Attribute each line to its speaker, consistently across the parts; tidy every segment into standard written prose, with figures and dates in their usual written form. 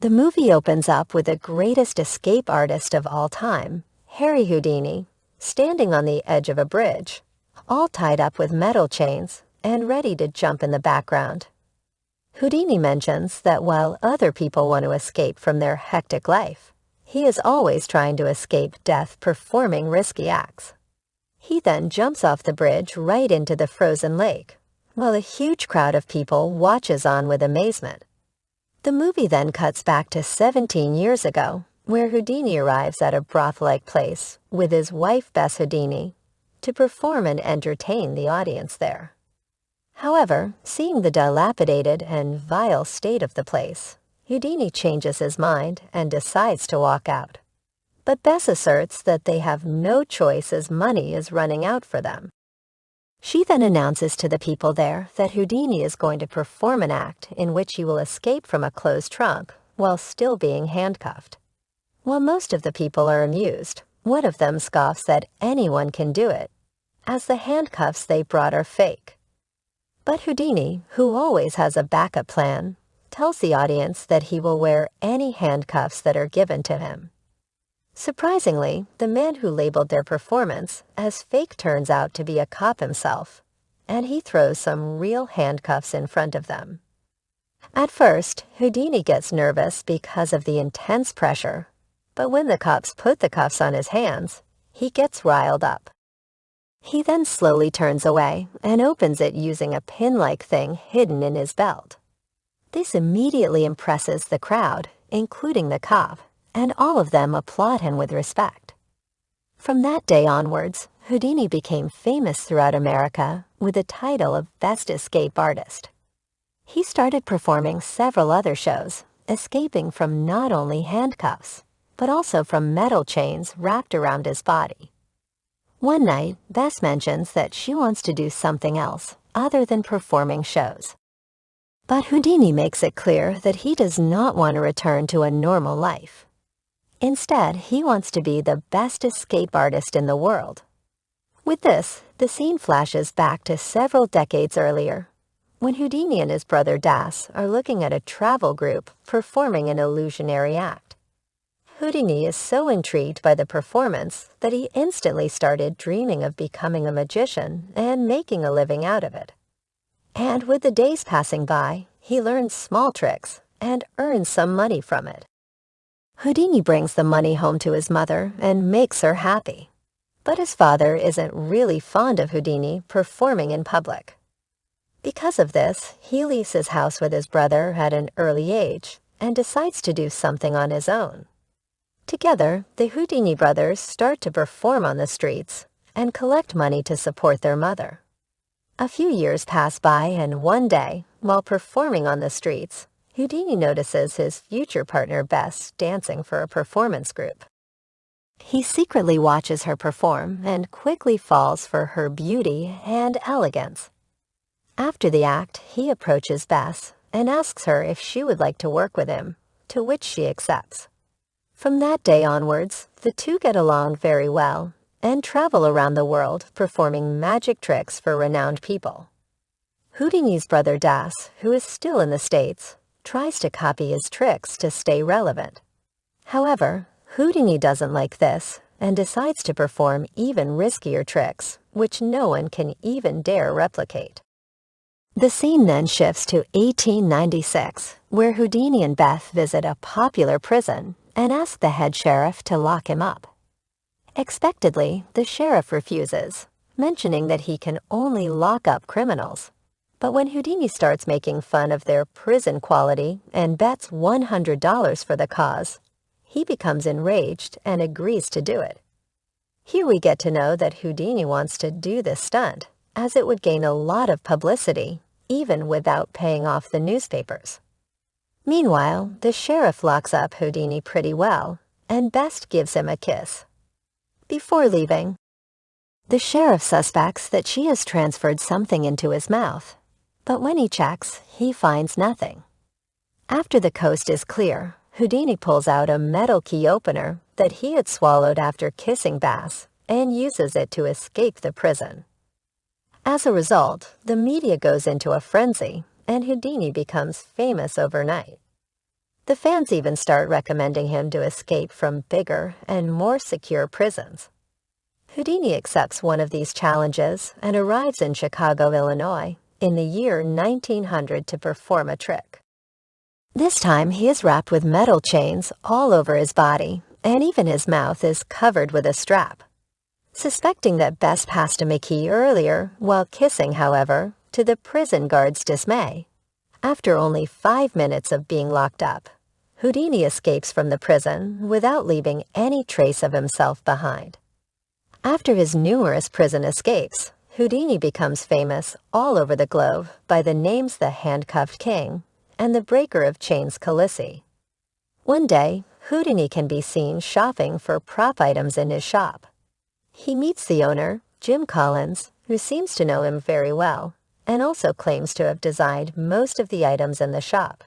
Speaker 1: The movie opens up with the greatest escape artist of all time, Harry Houdini, standing on the edge of a bridge, all tied up with metal chains and ready to jump in the background. Houdini mentions that while other people want to escape from their hectic life, he is always trying to escape death performing risky acts. He then jumps off the bridge right into the frozen lake, while a huge crowd of people watches on with amazement. The movie then cuts back to 17 years ago, where Houdini arrives at a broth-like place with his wife Bess Houdini to perform and entertain the audience there. However, seeing the dilapidated and vile state of the place, Houdini changes his mind and decides to walk out. But Bess asserts that they have no choice as money is running out for them. She then announces to the people there that Houdini is going to perform an act in which he will escape from a closed trunk while still being handcuffed. While most of the people are amused, one of them scoffs that anyone can do it, as the handcuffs they brought are fake. But Houdini, who always has a backup plan, tells the audience that he will wear any handcuffs that are given to him. Surprisingly, the man who labeled their performance as fake turns out to be a cop himself, and he throws some real handcuffs in front of them. At first, Houdini gets nervous because of the intense pressure, but when the cops put the cuffs on his hands, he gets riled up. He then slowly turns away and opens it using a pin-like thing hidden in his belt. This immediately impresses the crowd, including the cop, and all of them applaud him with respect. From that day onwards, Houdini became famous throughout America with the title of Best Escape Artist. He started performing several other shows, escaping from not only handcuffs, but also from metal chains wrapped around his body. One night, Bess mentions that she wants to do something else other than performing shows. But Houdini makes it clear that he does not want to return to a normal life. Instead, he wants to be the best escape artist in the world. With this, the scene flashes back to several decades earlier, when Houdini and his brother Das are looking at a travel group performing an illusionary act. Houdini is so intrigued by the performance that he instantly started dreaming of becoming a magician and making a living out of it. And with the days passing by, he learns small tricks and earns some money from it. Houdini brings the money home to his mother and makes her happy. But his father isn't really fond of Houdini performing in public. Because of this, he leaves his house with his brother at an early age and decides to do something on his own. Together, the Houdini brothers start to perform on the streets and collect money to support their mother. A few years pass by, and one day, while performing on the streets, Houdini notices his future partner Bess dancing for a performance group. He secretly watches her perform and quickly falls for her beauty and elegance. After the act, he approaches Bess and asks her if she would like to work with him, to which she accepts. From that day onwards, the two get along very well and travel around the world performing magic tricks for renowned people. Houdini's brother Das, who is still in the States, tries to copy his tricks to stay relevant. However, Houdini doesn't like this and decides to perform even riskier tricks, which no one can even dare replicate. The scene then shifts to 1896, where Houdini and Beth visit a popular prison and ask the head sheriff to lock him up. Expectedly, the sheriff refuses, mentioning that he can only lock up criminals. But when Houdini starts making fun of their prison quality and bets $100 for the cause, he becomes enraged and agrees to do it. Here we get to know that Houdini wants to do this stunt, as it would gain a lot of publicity, even without paying off the newspapers. Meanwhile, the sheriff locks up Houdini pretty well, and Best gives him a kiss. Before leaving, the sheriff suspects that she has transferred something into his mouth, but when he checks, he finds nothing. After the coast is clear, Houdini pulls out a metal key opener that he had swallowed after kissing Bass and uses it to escape the prison. As a result, the media goes into a frenzy, and Houdini becomes famous overnight. The fans even start recommending him to escape from bigger and more secure prisons. Houdini accepts one of these challenges and arrives in Chicago, Illinois, in the year 1900 to perform a trick. This time he is wrapped with metal chains all over his body, and even his mouth is covered with a strap. Suspecting that Bess passed him a key earlier while kissing, however, to the prison guard's dismay, after only 5 minutes of being locked up, Houdini escapes from the prison without leaving any trace of himself behind. After his numerous prison escapes, Houdini becomes famous all over the globe by the names the Handcuffed King and the Breaker of Chains Khaleesi. One day, Houdini can be seen shopping for prop items in his shop. He meets the owner, Jim Collins, who seems to know him very well, and also claims to have designed most of the items in the shop.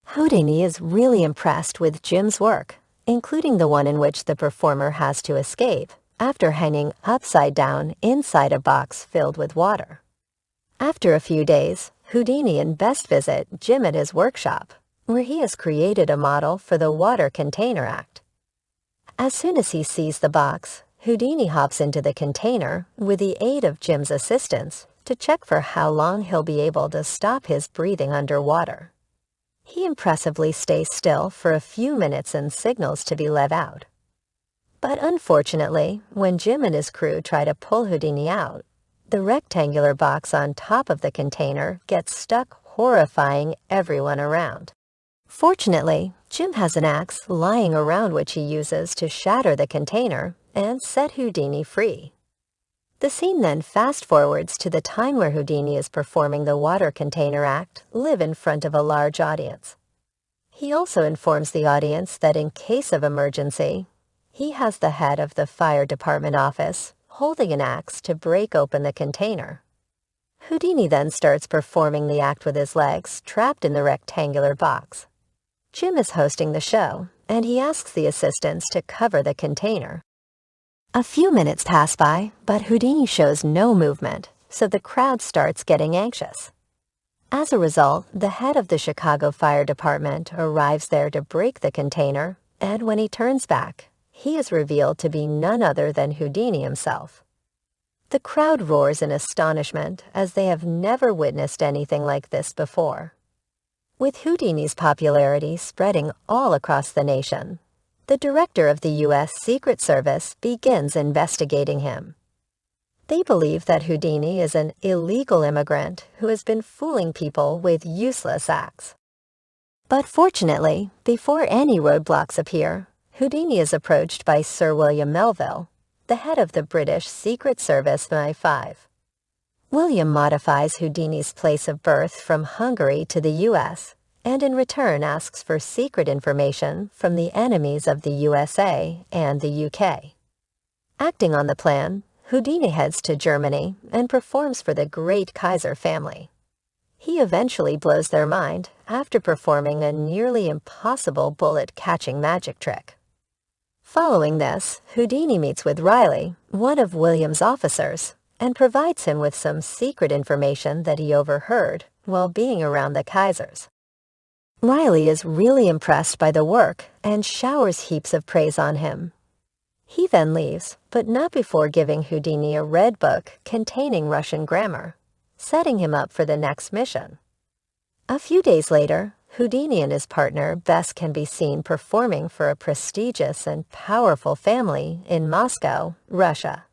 Speaker 1: Houdini is really impressed with Jim's work, including the one in which the performer has to escape after hanging upside down inside a box filled with water. After a few days, Houdini and Bess visit Jim at his workshop, where he has created a model for the Water Container Act. As soon as he sees the box, Houdini hops into the container with the aid of Jim's assistants to check for how long he'll be able to stop his breathing underwater. He impressively stays still for a few minutes and signals to be let out. But unfortunately, when Jim and his crew try to pull Houdini out, the rectangular box on top of the container gets stuck, horrifying everyone around. Fortunately, Jim has an axe lying around which he uses to shatter the container and set Houdini free. The scene then fast-forwards to the time where Houdini is performing the Water Container Act live in front of a large audience. He also informs the audience that in case of emergency, he has the head of the fire department office holding an axe to break open the container. Houdini then starts performing the act with his legs trapped in the rectangular box. Jim is hosting the show, and he asks the assistants to cover the container. A few minutes pass by, but Houdini shows no movement, so the crowd starts getting anxious. As a result, the head of the Chicago Fire Department arrives there to break the container, and when he turns back, he is revealed to be none other than Houdini himself. The crowd roars in astonishment as they have never witnessed anything like this before. With Houdini's popularity spreading all across the nation, the director of the U.S. Secret Service begins investigating him. They believe that Houdini is an illegal immigrant who has been fooling people with useless acts. But fortunately, before any roadblocks appear, Houdini is approached by Sir William Melville, the head of the British Secret Service MI5. William modifies Houdini's place of birth from Hungary to the U.S., and in return asks for secret information from the enemies of the USA and the UK. Acting on the plan, Houdini heads to Germany and performs for the great Kaiser family. He eventually blows their mind after performing a nearly impossible bullet-catching magic trick. Following this, Houdini meets with Riley, one of William's officers, and provides him with some secret information that he overheard while being around the Kaisers. Riley is really impressed by the work and showers heaps of praise on him. He then leaves, but not before giving Houdini a red book containing Russian grammar, setting him up for the next mission. A few days later, Houdini and his partner Bess can be seen performing for a prestigious and powerful family in Moscow, Russia.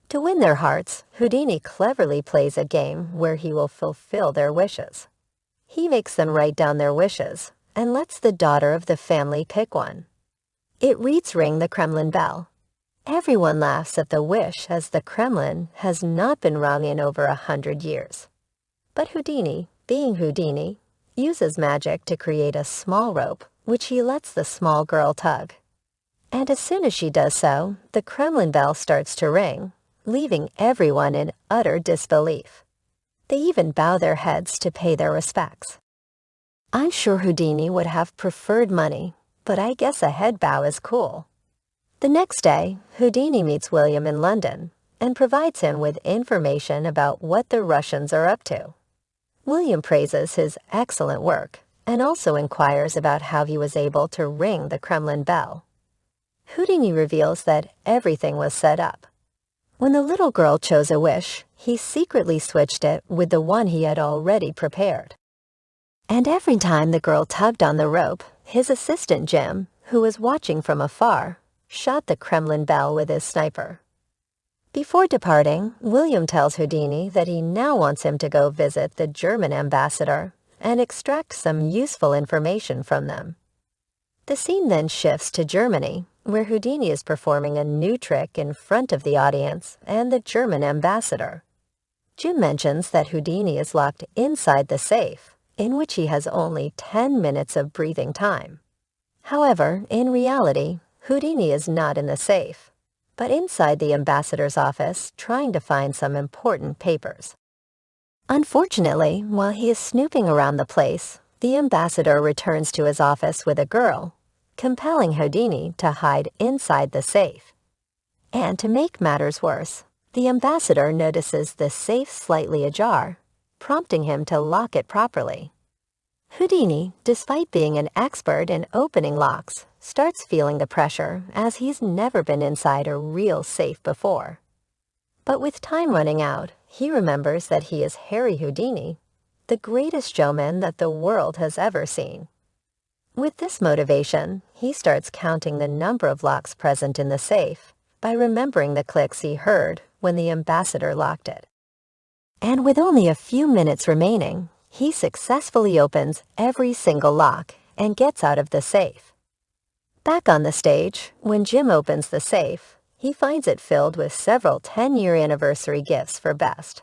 Speaker 1: To win their hearts, Houdini cleverly plays a game where he will fulfill their wishes. He makes them write down their wishes and lets the daughter of the family pick one. It reads "Ring the Kremlin bell." Everyone laughs at the wish as the Kremlin has not been rung in over 100 years. But Houdini, being Houdini, uses magic to create a small rope, which he lets the small girl tug. And as soon as she does so, the Kremlin bell starts to ring, leaving everyone in utter disbelief. They even bow their heads to pay their respects. I'm sure Houdini would have preferred money, but I guess a head bow is cool. The next day, Houdini meets William in London and provides him with information about what the Russians are up to. William praises his excellent work and also inquires about how he was able to ring the Kremlin bell. Houdini reveals that everything was set up. When the little girl chose a wish, he secretly switched it with the one he had already prepared. And every time the girl tugged on the rope, his assistant Jim, who was watching from afar, shot the Kremlin bell with his sniper. Before departing, William tells Houdini that he now wants him to go visit the German ambassador and extract some useful information from them. The scene then shifts to Germany, where Houdini is performing a new trick in front of the audience and the German ambassador. Jim mentions that Houdini is locked inside the safe, in which he has only 10 minutes of breathing time. However, in reality, Houdini is not in the safe, but inside the ambassador's office trying to find some important papers. Unfortunately, while he is snooping around the place, the ambassador returns to his office with a girl, compelling Houdini to hide inside the safe. And to make matters worse, the ambassador notices the safe slightly ajar, prompting him to lock it properly. Houdini, despite being an expert in opening locks, starts feeling the pressure as he's never been inside a real safe before. But with time running out, he remembers that he is Harry Houdini, the greatest showman that the world has ever seen. With this motivation, he starts counting the number of locks present in the safe by remembering the clicks he heard when the ambassador locked it. And with only a few minutes remaining, he successfully opens every single lock and gets out of the safe. Back on the stage, when Jim opens the safe, he finds it filled with several 10-year anniversary gifts for Best.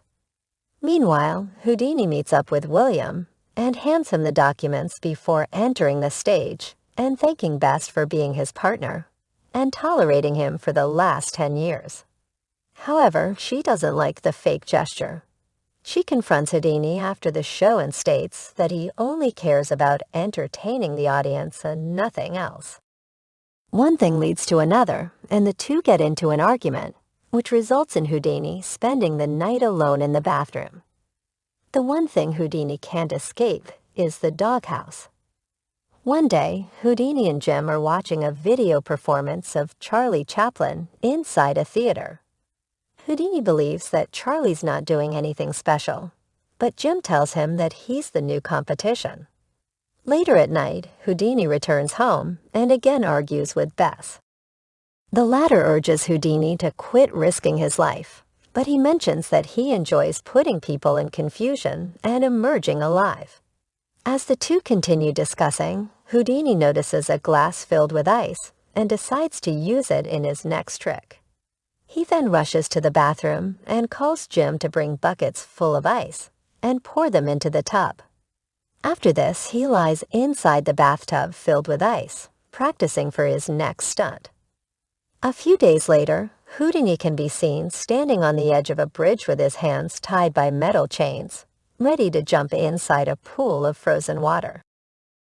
Speaker 1: Meanwhile, Houdini meets up with William and hands him the documents before entering the stage and thanking Best for being his partner and tolerating him for the last 10 years. However, she doesn't like the fake gesture. She confronts Houdini after the show and states that he only cares about entertaining the audience and nothing else. One thing leads to another, and the two get into an argument, which results in Houdini spending the night alone in the bathroom. The one thing Houdini can't escape is the doghouse. One day, Houdini and Jim are watching a video performance of Charlie Chaplin inside a theater. Houdini believes that Charlie's not doing anything special, but Jim tells him that he's the new competition. Later at night, Houdini returns home and again argues with Bess. The latter urges Houdini to quit risking his life, but he mentions that he enjoys putting people in confusion and emerging alive. As the two continue discussing, Houdini notices a glass filled with ice and decides to use it in his next trick. He then rushes to the bathroom and calls Jim to bring buckets full of ice and pour them into the tub. After this, he lies inside the bathtub filled with ice, practicing for his next stunt. A few days later, Houdini can be seen standing on the edge of a bridge with his hands tied by metal chains, ready to jump inside a pool of frozen water.